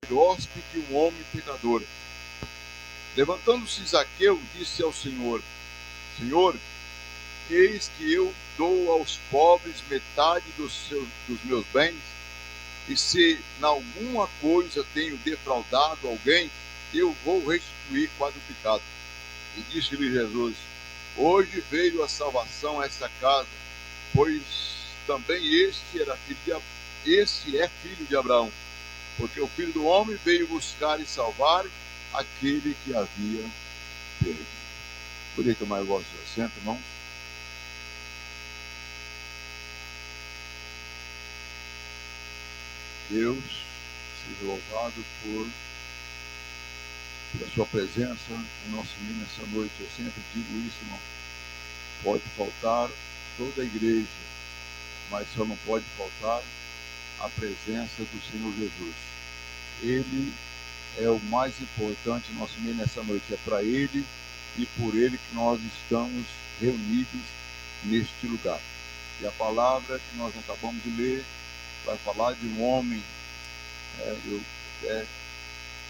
hóspede de um homem pecador. Levantando-se Zaqueu, disse ao Senhor: Senhor, eis que eu dou aos pobres metade dos meus bens, e se em alguma coisa tenho defraudado alguém, eu vou restituir quadruplicado. E disse-lhe Jesus: Hoje veio a salvação a esta casa, pois também este é filho de Abraão, porque o Filho do Homem veio buscar e salvar aquele que havia perdido. Poderia tomar o vosso assento, irmãos? Deus seja louvado pela sua presença no nosso meio nessa noite. Eu sempre digo isso, irmão. Pode faltar toda a igreja, mas só não pode faltar a presença do Senhor Jesus. Ele é o mais importante no nosso meio nessa noite. É para Ele e por Ele que nós estamos reunidos neste lugar. E a palavra que nós acabamos de ler vai falar de um homem. Eu até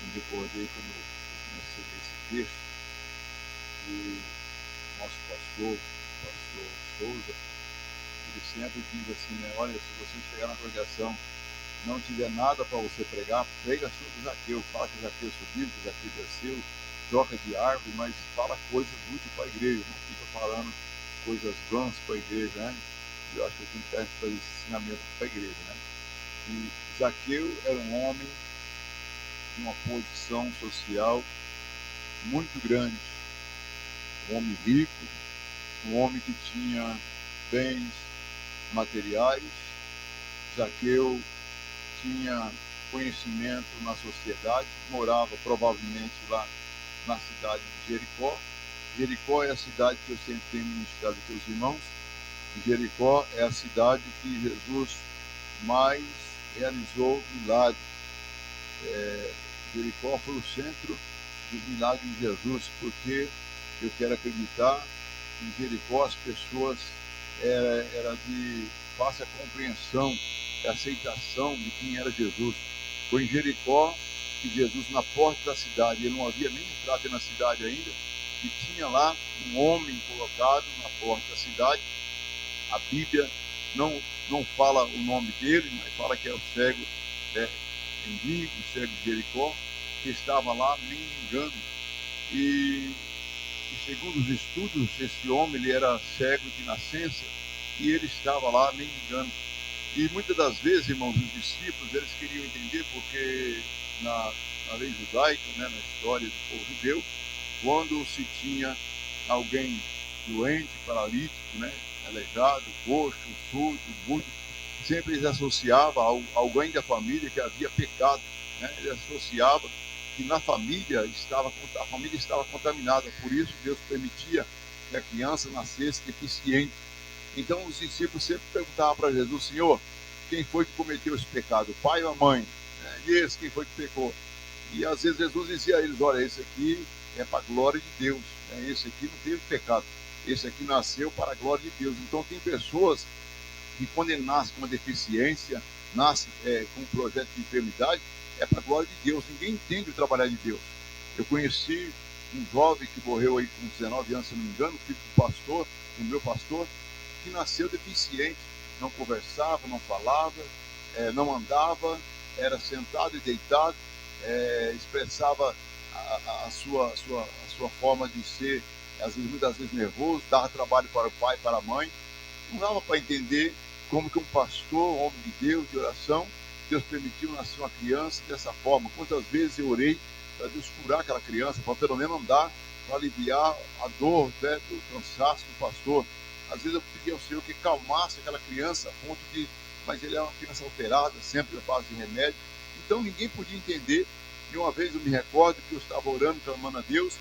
me recordei quando eu comecei a ler esse texto, que o nosso pastor Souza, ele sempre diz assim, né? Olha, se você chegar na congregação não tiver nada para você pregar, prega sobre Zaqueu, fala que Zaqueu subiu, que Zaqueu desceu, troca de árvore, mas fala coisas úteis para a igreja, não fica falando coisas vãs para a igreja, né? Eu acho que a gente tem que fazer esse ensinamento para a igreja, né? E Zaqueu era um homem de uma posição social muito grande, um homem rico, um homem que tinha bens materiais. Zaqueu tinha conhecimento na sociedade, morava provavelmente lá na cidade de Jericó. Jericó é a cidade que eu sempre tenho ministrado aqui aos irmãos. Jericó é a cidade que Jesus mais realizou milagres. Jericó foi o centro dos milagres de Jesus, porque eu quero acreditar que em Jericó as pessoas era de fácil compreensão e aceitação de quem era Jesus. Foi em Jericó que Jesus, na porta da cidade, ele não havia nem entrado na cidade ainda, e tinha lá um homem colocado na porta da cidade. A Bíblia não fala o nome dele, mas fala que é o cego mendigo, o cego de Jericó, que estava lá mendigando. E segundo os estudos, esse homem ele era cego de nascença e ele estava lá mendigando. E muitas das vezes, irmãos, os discípulos, eles queriam entender porque na lei judaica, né, na história do povo judeu, quando se tinha alguém doente, paralítico, né, aleijado, coxo, surdo, mudo, sempre eles associavam a alguém da família que havia pecado, né? Eles associavam que na família a família estava contaminada, por isso Deus permitia que a criança nascesse deficiente. Então os discípulos sempre perguntavam para Jesus: Senhor, quem foi que cometeu esse pecado, o pai ou a mãe? E esse, quem foi que pecou? E às vezes Jesus dizia a eles: olha, esse aqui é para a glória de Deus, esse aqui não teve pecado, esse aqui nasceu para a glória de Deus. Então tem pessoas que quando ele nasce com uma deficiência, nasce com um projeto de enfermidade, é para a glória de Deus. Ninguém entende o trabalhar de Deus. Eu conheci um jovem que morreu aí com 19 anos, se não me engano, filho do pastor, do meu pastor, que nasceu deficiente, não conversava, não falava, não andava, era sentado e deitado, expressava a sua forma de ser, muitas vezes nervoso, dava trabalho para o pai, para a mãe. Não dava para entender como que um pastor, um homem de Deus, de oração, Deus permitiu nascer uma criança dessa forma. Quantas vezes eu orei para Deus curar aquela criança, para pelo menos andar, para aliviar a dor, né, do cansaço do pastor. Às vezes eu pedi ao Senhor que calmasse aquela criança a ponto de... Mas ele é uma criança alterada, sempre à base de remédio. Então ninguém podia entender. E uma vez eu me recordo que eu estava orando, clamando a Deus,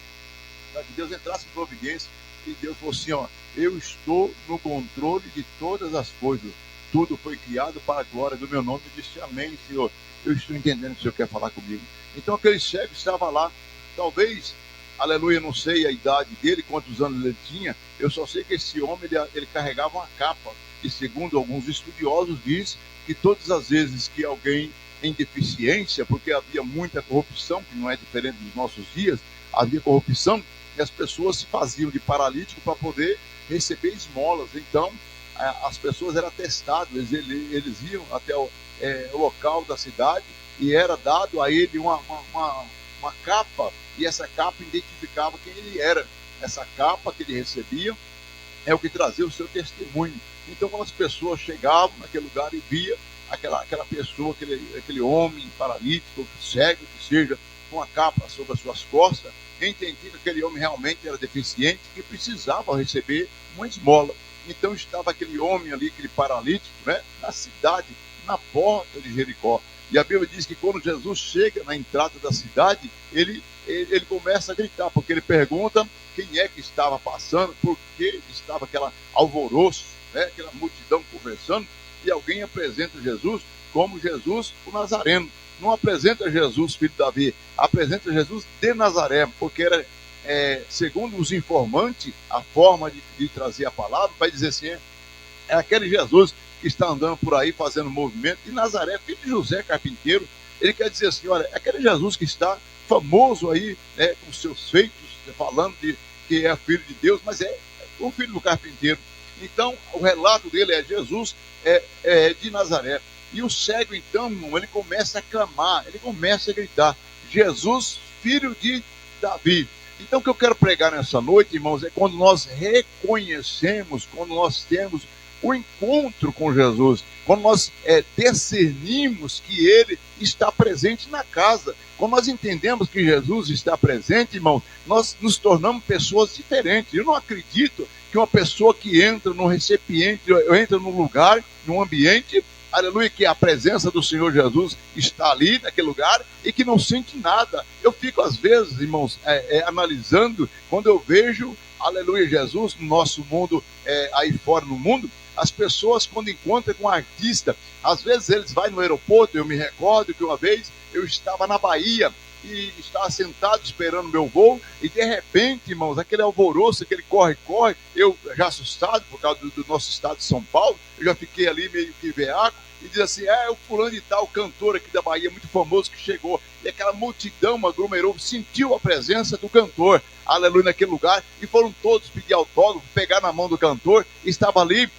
para que Deus entrasse em providência. E Deus falou assim, ó, eu estou no controle de todas as coisas. Tudo foi criado para a glória do meu nome. Eu disse, amém, Senhor. Eu estou entendendo que o Senhor quer falar comigo. Então aquele cego estava lá. Talvez, aleluia, não sei a idade dele, quantos anos ele tinha. Eu só sei que esse homem, ele carregava uma capa. E segundo alguns estudiosos, diz que todas as vezes que alguém em deficiência, porque havia muita corrupção, que não é diferente dos nossos dias, havia corrupção, e as pessoas se faziam de paralítico para poder receber esmolas. Então, as pessoas eram testadas, eles iam até o local da cidade e era dado a ele uma capa, e essa capa identificava quem ele era. Essa capa que ele recebia é o que trazia o seu testemunho. Então, quando as pessoas chegavam naquele lugar e via aquela pessoa, aquele homem paralítico, cego, que seja, com a capa sobre as suas costas, entendia que aquele homem realmente era deficiente, que precisava receber uma esmola. Então estava aquele homem ali, aquele paralítico, né, na cidade, na porta de Jericó. E a Bíblia diz que quando Jesus chega na entrada da cidade, ele começa a gritar, porque ele pergunta quem é que estava passando, por que estava aquela alvoroço, né, aquela multidão conversando, e alguém apresenta Jesus como Jesus o Nazareno. Não apresenta Jesus, filho de Davi, apresenta Jesus de Nazaré, porque era, segundo os informantes, a forma de trazer a palavra, vai dizer assim, é aquele Jesus que está andando por aí fazendo movimento, de Nazaré, filho de José carpinteiro. Ele quer dizer assim, olha, é aquele Jesus que está famoso aí, né, com seus feitos, falando de que é filho de Deus, mas é o filho do carpinteiro. Então, o relato dele é Jesus de Nazaré. E o cego, então, ele começa a clamar, ele começa a gritar, Jesus, filho de Davi. Então, o que eu quero pregar nessa noite, irmãos, é quando nós reconhecemos, quando nós temos o encontro com Jesus, quando nós discernimos que ele está presente na casa, quando nós entendemos que Jesus está presente, irmãos, nós nos tornamos pessoas diferentes. Eu não acredito que uma pessoa que entra num recipiente, entra num lugar, num ambiente, aleluia, que a presença do Senhor Jesus está ali naquele lugar e que não sente nada. Eu fico às vezes, irmãos, analisando, quando eu vejo, aleluia, Jesus no nosso mundo, aí fora no mundo, as pessoas quando encontram com um artista, às vezes eles vão no aeroporto. Eu me recordo que uma vez eu estava na Bahia e estava sentado esperando meu voo, e de repente, irmãos, aquele alvoroço, aquele corre-corre, eu já assustado por causa do nosso estado de São Paulo, eu já fiquei ali meio que veaco, e diz assim, o fulano de tal, cantor aqui da Bahia, muito famoso, que chegou, e aquela multidão aglomerou, sentiu a presença do cantor, aleluia, naquele lugar, e foram todos pedir autógrafo, pegar na mão do cantor, e estava ali,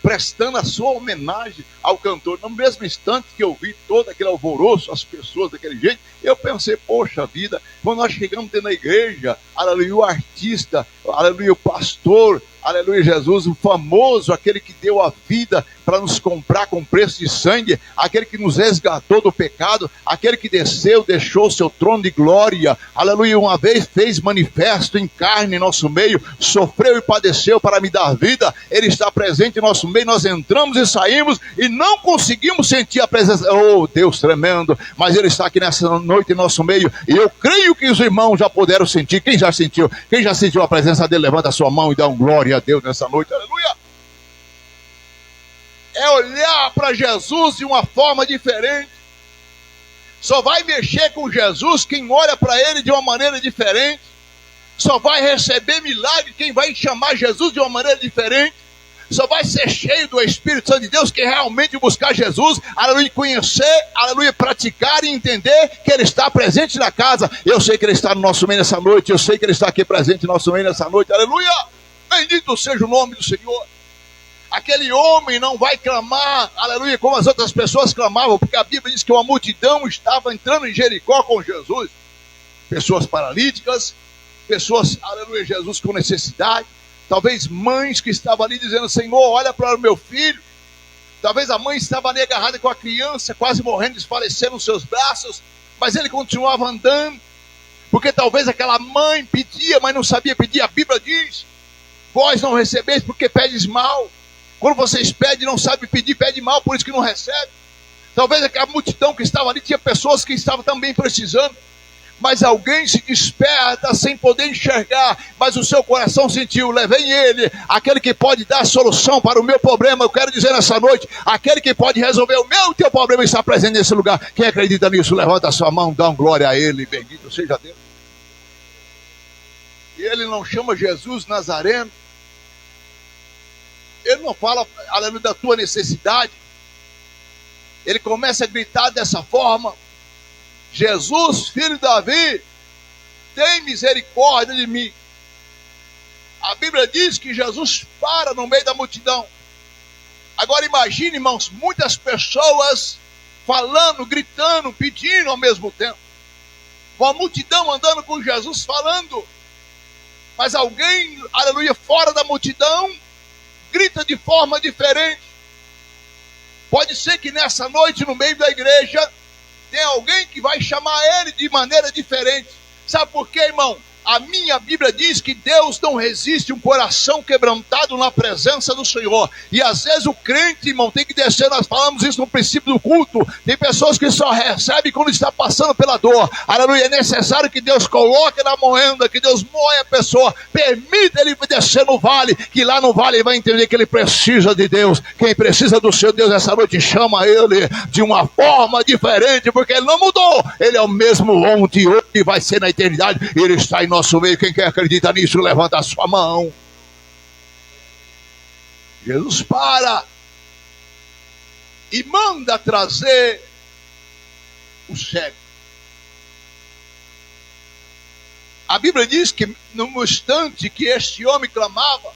prestando a sua homenagem ao cantor. No mesmo instante que eu vi todo aquele alvoroço, as pessoas daquele jeito, eu pensei, poxa vida, quando nós chegamos dentro da igreja, aleluia, o artista, aleluia, o pastor, aleluia, Jesus, o famoso, aquele que deu a vida para nos comprar com preço de sangue, aquele que nos resgatou do pecado, aquele que desceu, deixou o seu trono de glória, aleluia, uma vez fez manifesto em carne em nosso meio, sofreu e padeceu para me dar vida, ele está presente em nosso meio, nós entramos e saímos e não conseguimos sentir a presença, oh Deus tremendo, mas ele está aqui nessa noite em nosso meio, e eu creio que os irmãos já puderam sentir. Quem já sentiu a presença dele, levanta a sua mão e dá um glória a Deus nessa noite, aleluia. É olhar para Jesus de uma forma diferente. Só vai mexer com Jesus quem olha para ele de uma maneira diferente. Só vai receber milagre quem vai chamar Jesus de uma maneira diferente. Só vai ser cheio do Espírito Santo de Deus quem realmente buscar Jesus, aleluia, conhecer, aleluia, praticar e entender que ele está presente na casa. Eu sei que ele está no nosso meio nessa noite, eu sei que ele está aqui presente no nosso meio nessa noite, aleluia. Bendito seja o nome do Senhor. Aquele homem não vai clamar, aleluia, como as outras pessoas clamavam, porque a Bíblia diz que uma multidão estava entrando em Jericó com Jesus. Pessoas paralíticas, pessoas, aleluia, Jesus com necessidade, talvez mães que estavam ali dizendo, Senhor, olha para o meu filho. Talvez a mãe estava ali agarrada com a criança, quase morrendo, desfalecendo nos seus braços, mas ele continuava andando, porque talvez aquela mãe pedia, mas não sabia pedir. A Bíblia diz, vós não recebeis porque pedes mal. Quando vocês pedem, não sabem pedir, pede mal, por isso que não recebe. Talvez aquela multidão que estava ali, tinha pessoas que estavam também precisando, mas alguém se desperta sem poder enxergar, mas o seu coração sentiu, levei ele, aquele que pode dar solução para o meu problema. Eu quero dizer nessa noite, aquele que pode resolver o meu e teu problema está presente nesse lugar. Quem acredita nisso, levanta a sua mão, dá uma glória a ele, bendito seja Deus. E ele não chama Jesus Nazareno, ele não fala, aleluia, da tua necessidade, ele começa a gritar dessa forma: Jesus, filho de Davi, tem misericórdia de mim. A Bíblia diz que Jesus para no meio da multidão. Agora imagine, irmãos, muitas pessoas falando, gritando, pedindo ao mesmo tempo. Uma multidão andando com Jesus falando. Mas alguém, aleluia, fora da multidão, grita de forma diferente. Pode ser que nessa noite, no meio da igreja, tenha alguém que vai chamar ele de maneira diferente. Sabe por quê, irmão? A minha Bíblia diz que Deus não resiste um coração quebrantado na presença do Senhor. E às vezes o crente, irmão, tem que descer. Nós falamos isso no princípio do culto. Tem pessoas que só recebem quando está passando pela dor. Aleluia, é necessário que Deus coloque na moenda, que Deus moe a pessoa. Permita ele descer no vale, que lá no vale ele vai entender que ele precisa de Deus. Quem precisa do seu Deus essa noite, chama ele de uma forma diferente, porque ele não mudou. Ele é o mesmo ontem e hoje, vai ser na eternidade. Ele está em nosso meio. Quem quer acreditar nisso, levanta a sua mão. Jesus para e manda trazer o cego. A Bíblia diz que no instante que este homem clamava,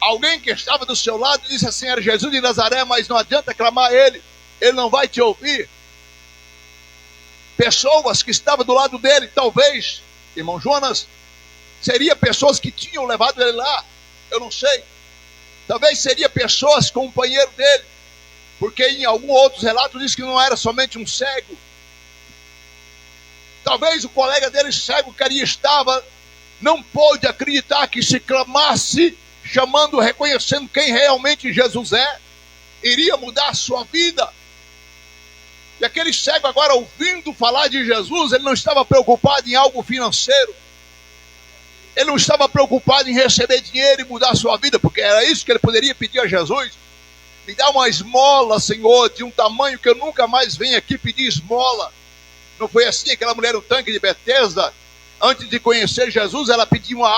alguém que estava do seu lado disse assim: era Jesus de Nazaré, mas não adianta clamar ele não vai te ouvir. Pessoas que estavam do lado dele, talvez, irmão Jonas, seria pessoas que tinham levado ele lá, eu não sei. Talvez seria pessoas, companheiro dele, porque em algum outro relato diz que não era somente um cego. Talvez o colega dele cego que ali estava não pôde acreditar que se clamasse, chamando, reconhecendo quem realmente Jesus é, iria mudar a sua vida. E aquele cego agora, ouvindo falar de Jesus, ele não estava preocupado em algo financeiro. Ele não estava preocupado em receber dinheiro e mudar a sua vida, porque era isso que ele poderia pedir a Jesus. Me dá uma esmola, Senhor, de um tamanho que eu nunca mais venho aqui pedir esmola. Não foi assim? Aquela mulher no tanque de Betesda, antes de conhecer Jesus, ela pediu uma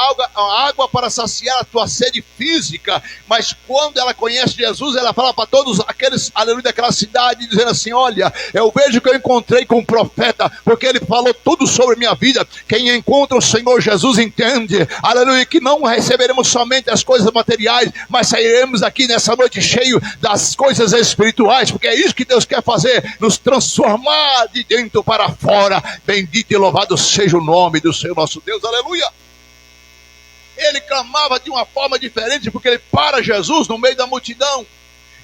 água para saciar a tua sede física. Mas quando ela conhece Jesus, ela fala para todos aqueles, aleluia, daquela cidade, dizendo assim: olha, eu vejo que eu encontrei com um profeta, porque ele falou tudo sobre minha vida. Quem encontra o Senhor Jesus entende, aleluia, que não receberemos somente as coisas materiais, mas sairemos aqui nessa noite cheio das coisas espirituais, porque é isso que Deus quer fazer, nos transformar de dentro para fora. Bendito e louvado seja o nome do Senhor nosso Deus, aleluia. Ele clamava de uma forma diferente, porque ele para Jesus no meio da multidão,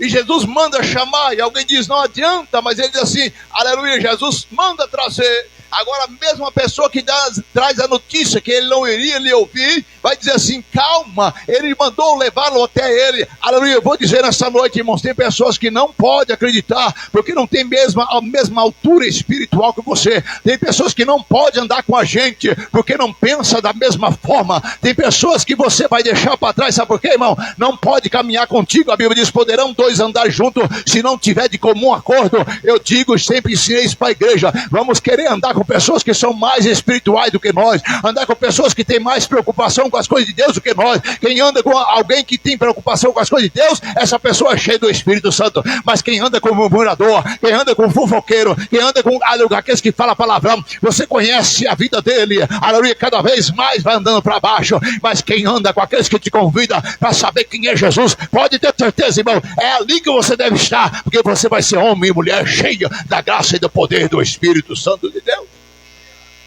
e Jesus manda chamar, e alguém diz: não adianta, mas ele diz assim, aleluia, Jesus manda trazer. Agora mesmo a pessoa que traz a notícia que ele não iria lhe ouvir, vai dizer assim: calma, ele mandou levá-lo até ele. Aleluia, eu vou dizer nessa noite, irmãos, tem pessoas que não podem acreditar, porque não tem a mesma altura espiritual que você. Tem pessoas que não podem andar com a gente, porque não pensa da mesma forma. Tem pessoas que você vai deixar para trás, sabe por quê, irmão? Não pode caminhar contigo. A Bíblia diz: poderão dois andar juntos, se não tiver de comum acordo. Eu digo, sempre ensinei isso para a igreja, vamos querer andar com pessoas que são mais espirituais do que nós, andar com pessoas que têm mais preocupação com as coisas de Deus do que nós. Quem anda com alguém que tem preocupação com as coisas de Deus, essa pessoa é cheia do Espírito Santo. Mas quem anda com murmurador, quem anda com fofoqueiro, quem anda com aqueles que falam palavrão, você conhece a vida dele, aleluia, cada vez mais vai andando para baixo. Mas quem anda com aqueles que te convidam para saber quem é Jesus, pode ter certeza, irmão, é ali que você deve estar, porque você vai ser homem e mulher cheia da graça e do poder do Espírito Santo de Deus.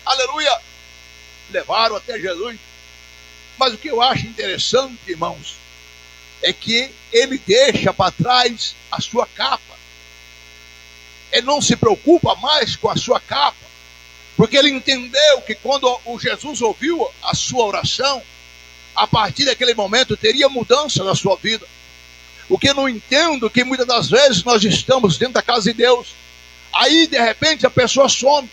Aleluia. Levaram até Jesus. Mas o que eu acho interessante, irmãos, é que ele deixa para trás a sua capa. Ele não se preocupa mais com a sua capa, porque ele entendeu que quando o Jesus ouviu a sua oração, a partir daquele momento teria mudança na sua vida. O que eu não entendo, que muitas das vezes nós estamos dentro da casa de Deus, aí de repente a pessoa some,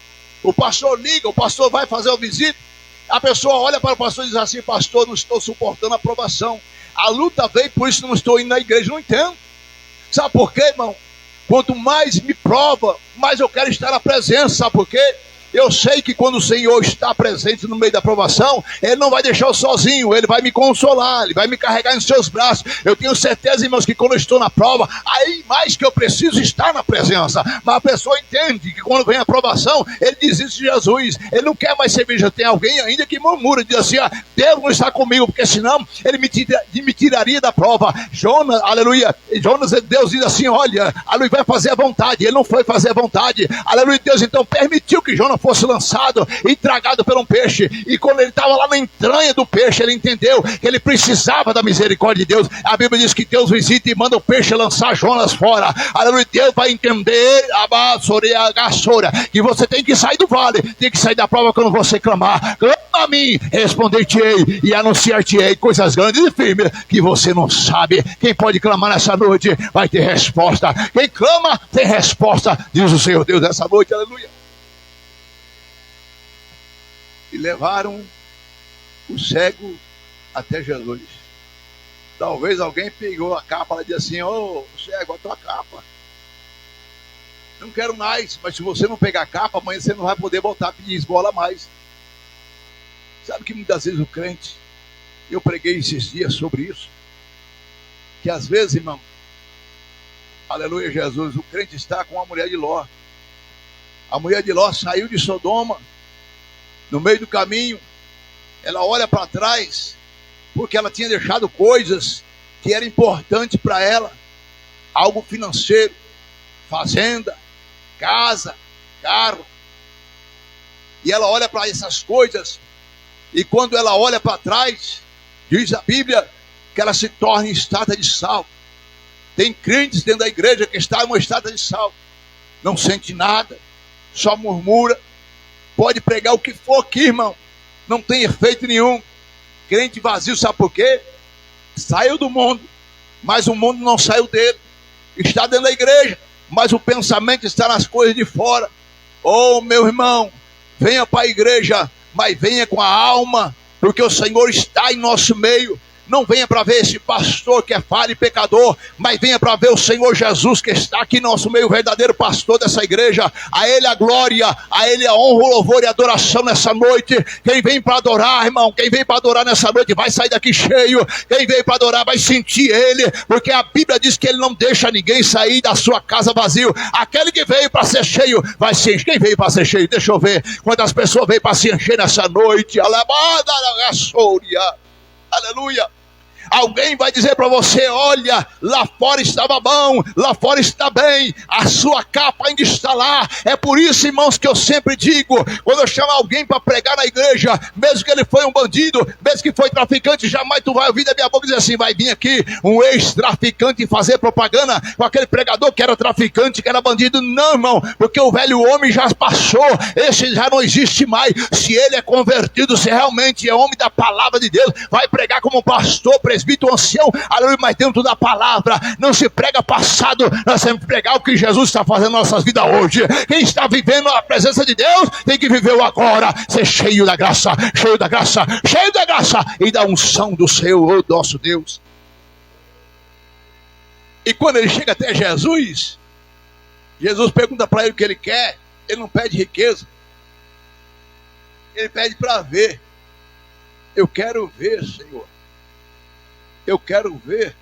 o pastor liga, o pastor vai fazer uma visita, a pessoa olha para o pastor e diz assim: pastor, não estou suportando a provação, a luta veio, por isso não estou indo na igreja. Não entendo. Sabe por quê, irmão? Quanto mais me prova, mais eu quero estar na presença. Sabe por quê? Eu sei que quando o Senhor está presente no meio da provação, Ele não vai deixar eu sozinho, Ele vai me consolar, Ele vai me carregar em seus braços. Eu tenho certeza, irmãos, que quando eu estou na prova, aí mais que eu preciso estar na presença. Mas a pessoa entende que quando vem a provação, ele desiste de Jesus. Ele não quer mais servir. Já tem alguém ainda que murmura, diz assim, Deus não está comigo, porque senão Ele me tiraria da prova. Jonas, aleluia, Deus diz assim, olha, aleluia, vai fazer a vontade. Ele não foi fazer a vontade. Aleluia, Deus então permitiu que Jonas fosse lançado e tragado por um peixe. E quando ele estava lá na entranha do peixe, ele entendeu que ele precisava da misericórdia de Deus. A Bíblia diz que Deus visita e manda o peixe lançar Jonas fora. Aleluia, Deus vai entender que você tem que sair do vale, tem que sair da prova quando você clamar. Clama a mim, responder-te-ei e anunciar-te-ei coisas grandes e firmes que você não sabe. Quem pode clamar nessa noite vai ter resposta. Quem clama tem resposta, diz o Senhor Deus nessa noite. Aleluia. E levaram o cego até Jesus. Talvez alguém pegou a capa e disse assim, ô cego, a tua capa. Não quero mais, mas se você não pegar a capa, amanhã você não vai poder voltar a pedir esmola mais. Sabe que muitas vezes o crente, eu preguei esses dias sobre isso, que às vezes, irmão, aleluia Jesus, o crente está com a mulher de Ló. A mulher de Ló saiu de Sodoma, no meio do caminho, ela olha para trás, porque ela tinha deixado coisas que eram importantes para ela, algo financeiro, fazenda, casa, carro. E ela olha para essas coisas, e quando ela olha para trás, diz a Bíblia que ela se torna em estátua de sal. Tem crentes dentro da igreja que está em uma estátua de sal, não sente nada, só murmura, pode pregar o que for aqui, irmão, não tem efeito nenhum. Crente vazio, sabe por quê? Saiu do mundo, mas o mundo não saiu dele. Está dentro da igreja, mas o pensamento está nas coisas de fora. Oh, meu irmão, venha para a igreja, mas venha com a alma, porque o Senhor está em nosso meio. Não venha para ver esse pastor que é falho e pecador, mas venha para ver o Senhor Jesus que está aqui em nosso meio, o verdadeiro pastor dessa igreja. A Ele a glória, a Ele a honra, o louvor e a adoração nessa noite. Quem vem para adorar, irmão, quem vem para adorar nessa noite vai sair daqui cheio. Quem vem para adorar vai sentir Ele, porque a Bíblia diz que Ele não deixa ninguém sair da sua casa vazio. Aquele que veio para ser cheio vai se encher. Quem veio para ser cheio? Deixa eu ver quantas pessoas veio para se encher nessa noite. Aleluia. Alguém vai dizer para você, olha, lá fora estava bom, lá fora está bem, a sua capa ainda está lá. É por isso, irmãos, que eu sempre digo, quando eu chamo alguém para pregar na igreja, mesmo que ele foi um bandido, mesmo que foi traficante, jamais tu vai ouvir da minha boca dizer assim, vai vir aqui um ex-traficante fazer propaganda com aquele pregador que era traficante, que era bandido. Não, irmão, porque o velho homem já passou, esse já não existe mais. Se ele é convertido, se realmente é homem da palavra de Deus, vai pregar como pastor, presbítero, ancião, aleluia, mas dentro da palavra. Não se prega passado, nós temos que pregar o que Jesus está fazendo nas nossas vidas hoje. Quem está vivendo a presença de Deus tem que viver o agora, ser cheio da graça, cheio da graça, cheio da graça e da unção do Senhor, nosso Deus. E quando ele chega até Jesus, Jesus pergunta para ele o que ele quer. Ele não pede riqueza, ele pede para ver. Eu quero ver, Senhor. Eu quero ver.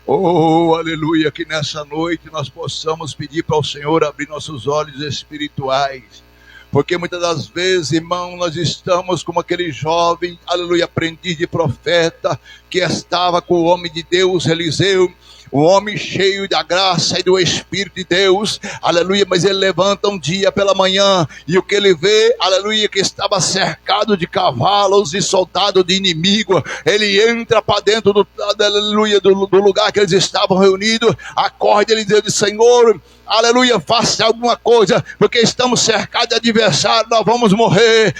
Oh, aleluia, que nessa noite nós possamos pedir para o Senhor abrir nossos olhos espirituais. Porque muitas das vezes, irmão, nós estamos como aquele jovem, aleluia, aprendiz de profeta, que estava com o homem de Deus, Eliseu, um homem cheio da graça e do Espírito de Deus, aleluia, mas ele levanta um dia pela manhã, e o que ele vê, aleluia, que estava cercado de cavalos e soldados de inimigo. Ele entra para dentro do, aleluia, do lugar que eles estavam reunidos, acorda e ele diz, Senhor, aleluia, faça alguma coisa, porque estamos cercados de adversários, nós vamos morrer.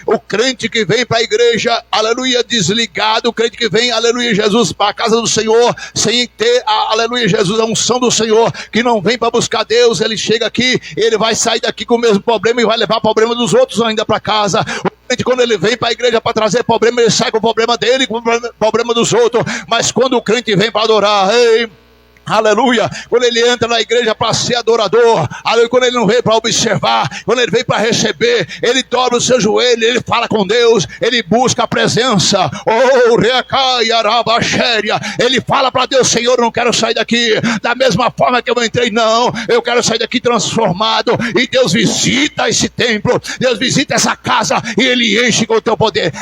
O crente que vem para a igreja, aleluia, desligado, o crente que vem, aleluia, Jesus, para a casa do Senhor, sem ter, aleluia, Jesus, a unção do Senhor, que não vem para buscar Deus, ele chega aqui, ele vai sair daqui com o mesmo problema e vai levar o problema dos outros ainda para casa. O crente, quando ele vem para a igreja para trazer problema, ele sai com o problema dele, com o problema dos outros. Mas quando o crente vem para adorar, ei, Aleluia, quando ele entra na igreja para ser adorador, aleluia, quando ele não veio para observar, quando ele veio para receber, ele dobra o seu joelho, ele fala com Deus, ele busca a presença, ele fala para Deus: Senhor, eu não quero sair daqui da mesma forma que eu entrei, não, eu quero sair daqui transformado. E Deus visita esse templo, Deus visita essa casa e ele enche com o teu poder.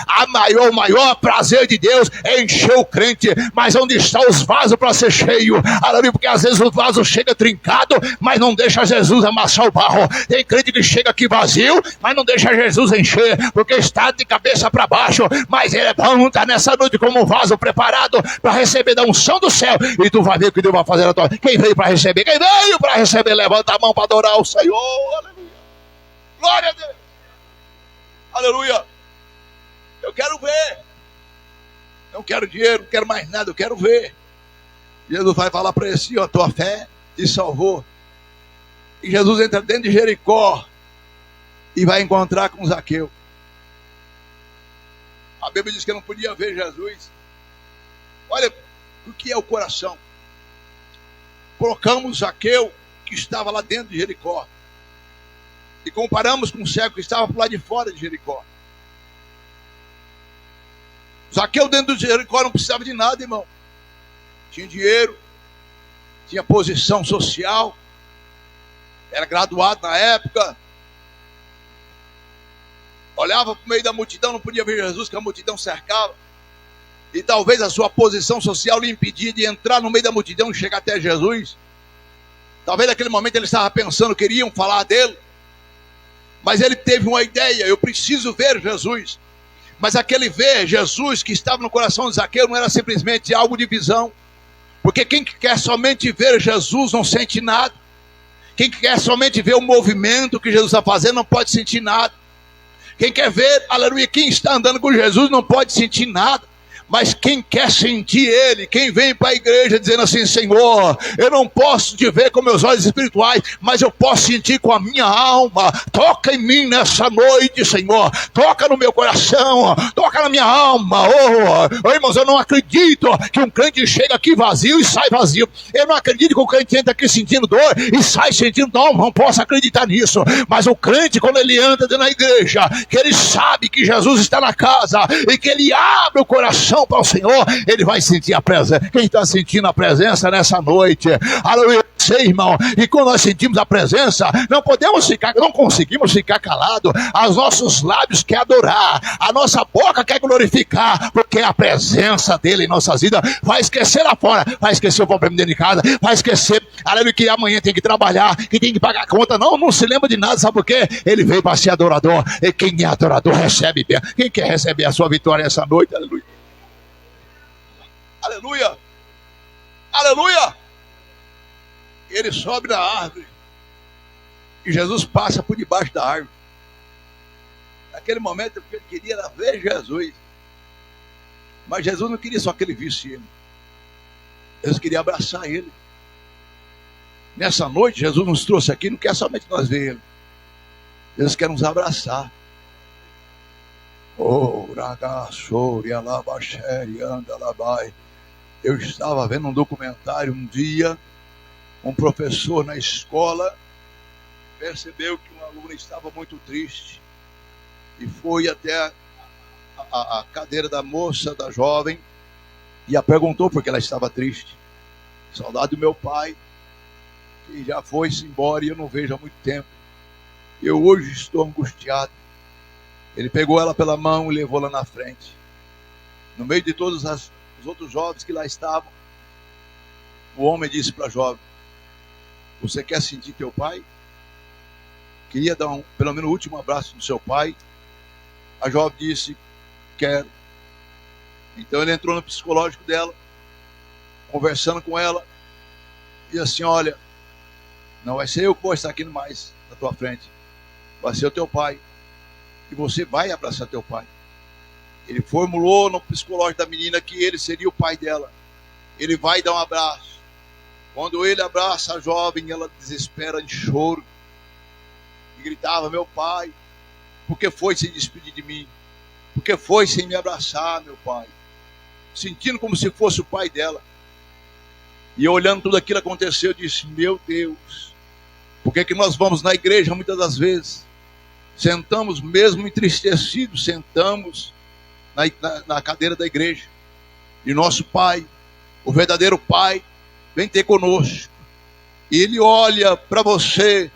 O maior prazer de Deus é encher o crente, mas onde estão os vasos para ser cheio? Porque às vezes o vaso chega trincado, mas não deixa Jesus amassar o barro. Tem crente que chega aqui vazio, mas não deixa Jesus encher, porque está de cabeça para baixo. Mas ele é bom estar nessa noite como um vaso preparado para receber da unção do céu. E tu vai ver o que Deus vai fazer na tua vida. Quem veio para receber? Quem veio para receber? Levanta a mão para adorar o Senhor. Aleluia. Glória a Deus. Aleluia. Eu quero ver. Não quero dinheiro, não quero mais nada, eu quero ver. Jesus vai falar para ele assim: ó, tua fé te salvou. E Jesus entra dentro de Jericó e vai encontrar com Zaqueu. A Bíblia diz que não podia ver Jesus. Olha o que é o coração. Colocamos Zaqueu, que estava lá dentro de Jericó, e comparamos com o cego que estava por lá de fora de Jericó. Zaqueu dentro de Jericó não precisava de nada, irmão. Tinha dinheiro, tinha posição social, era graduado na época, olhava para o meio da multidão, não podia ver Jesus, que a multidão cercava, e talvez a sua posição social lhe impedia de entrar no meio da multidão e chegar até Jesus. Talvez naquele momento ele estava pensando, queriam falar dele, mas ele teve uma ideia: eu preciso ver Jesus. Mas aquele ver Jesus que estava no coração de Zaqueu não era simplesmente algo de visão. Porque quem quer somente ver Jesus não sente nada. Quem quer somente ver o movimento que Jesus está fazendo não pode sentir nada. Quem quer ver, aleluia, quem está andando com Jesus não pode sentir nada. Mas quem quer sentir Ele, quem vem para a igreja dizendo assim: Senhor, eu não posso te ver com meus olhos espirituais, mas eu posso sentir com a minha alma. Toca em mim nessa noite, Senhor. Toca no meu coração, toca na minha alma. Irmãos, eu não acredito que um crente chega aqui vazio e sai vazio. Eu não acredito que o crente entra aqui sentindo dor e sai sentindo dor. Não posso acreditar nisso. Mas o crente, quando ele entra dentro da igreja, que ele sabe que Jesus está na casa e que ele abre o coração para o Senhor, ele vai sentir a presença. Quem está sentindo a presença nessa noite? Aleluia, irmão. E quando nós sentimos a presença, não conseguimos ficar calados. Os nossos lábios querem adorar, a nossa boca quer glorificar, porque a presença dele em nossas vidas vai esquecer lá fora, vai esquecer o problema dentro de casa, vai esquecer, aleluia, que amanhã tem que trabalhar, que tem que pagar a conta. Não se lembra de nada, sabe por quê? Ele veio para ser adorador, e quem é adorador recebe bem. Quem quer receber a sua vitória essa noite? Aleluia. Aleluia, aleluia. Ele sobe na árvore e Jesus passa por debaixo da árvore. Naquele momento ele queria ver Jesus, mas Jesus não queria só que ele visse ele. Jesus queria abraçar ele. Nessa noite Jesus nos trouxe aqui, não quer somente nós ver ele, Jesus quer nos abraçar. Eu estava vendo um documentário um dia. Um professor na escola percebeu que um aluno estava muito triste e foi até a cadeira da moça, da jovem, e a perguntou por que ela estava triste. Saudade do meu pai, que já foi-se embora e eu não vejo há muito tempo. Eu hoje estou angustiado. Ele pegou ela pela mão e levou lá na frente. No meio de todos os outros jovens que lá estavam, o homem disse para a jovem: você quer sentir teu pai? Queria dar pelo menos o último abraço do seu pai? A jovem disse: quero. Então ele entrou no psicológico dela, conversando com ela, e assim: olha, não vai ser eu que vou estar aqui mais na tua frente, vai ser o teu pai, e você vai abraçar teu pai. Ele formulou no psicológico da menina que ele seria o pai dela. Ele vai dar um abraço. Quando ele abraça a jovem, ela desespera de choro e gritava: meu pai, por que foi sem despedir de mim? Por que foi sem me abraçar, meu pai? Sentindo como se fosse o pai dela. E olhando tudo aquilo que aconteceu, eu disse: meu Deus, por que nós vamos na igreja muitas das vezes? Sentamos mesmo entristecidos, sentamos na cadeira da igreja. E nosso Pai, o verdadeiro Pai, vem ter conosco. E Ele olha para você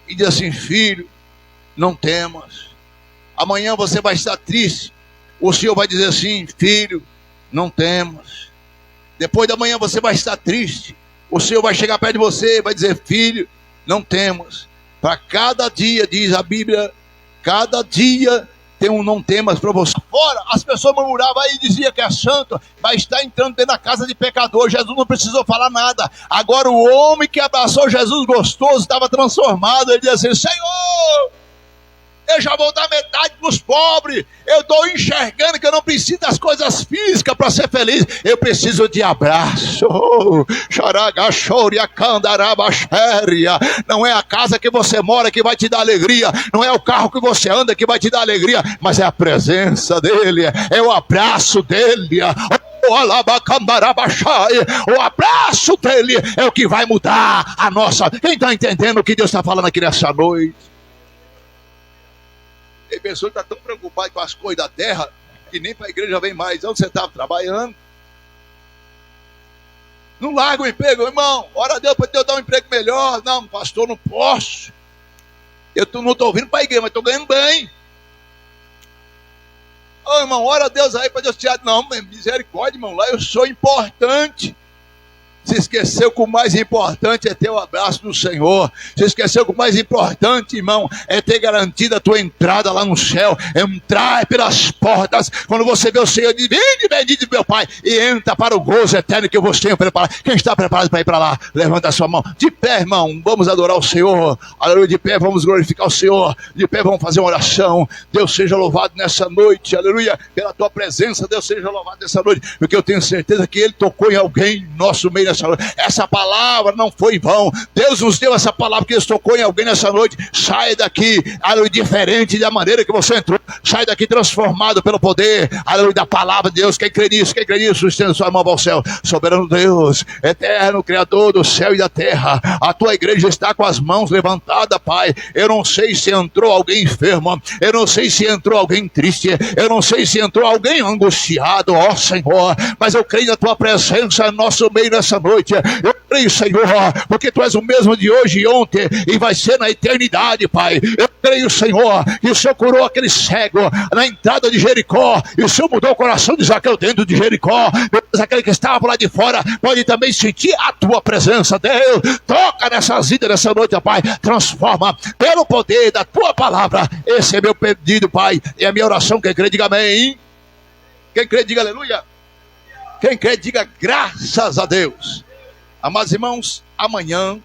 e diz assim: filho, não temas. Amanhã você vai estar triste. O Senhor vai dizer assim: filho, não temas. Depois da manhã você vai estar triste. O Senhor vai chegar perto de você e vai dizer: filho, não temas. Para cada dia, diz a Bíblia, cada dia tem um não temas para você. Fora, as pessoas murmuravam aí, diziam que é santo, mas está entrando dentro da casa de pecador. Jesus não precisou falar nada. Agora o homem que abraçou Jesus gostoso estava transformado. Ele dizia assim: Senhor, eu já vou dar metade para os pobres. Eu estou enxergando que eu não preciso das coisas físicas para ser feliz. Eu preciso de abraço. Não é a casa que você mora que vai te dar alegria. Não é o carro que você anda que vai te dar alegria. Mas é a presença dele. É o abraço dele. O abraço dele é o que vai mudar a nossa. Quem está entendendo o que Deus está falando aqui nessa noite? Tem pessoas que estão tão preocupadas com as coisas da terra que nem para a igreja vem mais. Onde você estava trabalhando? Não larga o emprego, irmão. Ora a Deus para Deus dar um emprego melhor. Não, pastor, não posso. Eu não estou vindo para a igreja, mas estou ganhando bem. Ô, irmão, ora a Deus aí para Deus tirar. Não, misericórdia, irmão. Lá eu sou importante. Se esqueceu que o mais importante é ter o abraço do Senhor. Se esqueceu que o mais importante, irmão, é ter garantido a tua entrada lá no céu. Entrar pelas portas. Quando você vê o Senhor, diz: vinde, bendito meu Pai, e entra para o gozo eterno que eu vos tenho preparado. Quem está preparado para ir para lá? Levanta a sua mão. De pé, irmão, vamos adorar o Senhor. Aleluia, de pé, vamos glorificar o Senhor. De pé, vamos fazer uma oração. Deus seja louvado nessa noite. Aleluia, pela tua presença. Deus seja louvado nessa noite. Porque eu tenho certeza que Ele tocou em alguém, nosso meio. Essa palavra não foi em vão. Deus nos deu essa palavra que Ele tocou em alguém nessa noite. Sai daqui, aleluia, diferente da maneira que você entrou. Sai daqui transformado pelo poder, aleluia, da palavra de Deus. Quem crê nisso, estenda sua mão ao céu. Soberano Deus, eterno Criador do céu e da terra, a tua igreja está com as mãos levantadas, Pai. Eu não sei se entrou alguém enfermo, eu não sei se entrou alguém triste, eu não sei se entrou alguém angustiado, ó Senhor, mas eu creio na tua presença no nosso meio nessa noite. Eu creio, Senhor, porque Tu és o mesmo de hoje e ontem e vai ser na eternidade, Pai. Eu creio, Senhor, que o Senhor curou aquele cego na entrada de Jericó e o Senhor mudou o coração de Zaqueu dentro de Jericó. Deus, aquele que estava por lá de fora pode também sentir a Tua presença. Deus, toca nessas vidas nessa noite, Pai. Transforma pelo poder da Tua palavra. Esse é meu pedido, Pai, e a minha oração. Quem crê, diga amém. Quem crê, diga aleluia. Quem crê, diga graças a Deus. Amados irmãos, amanhã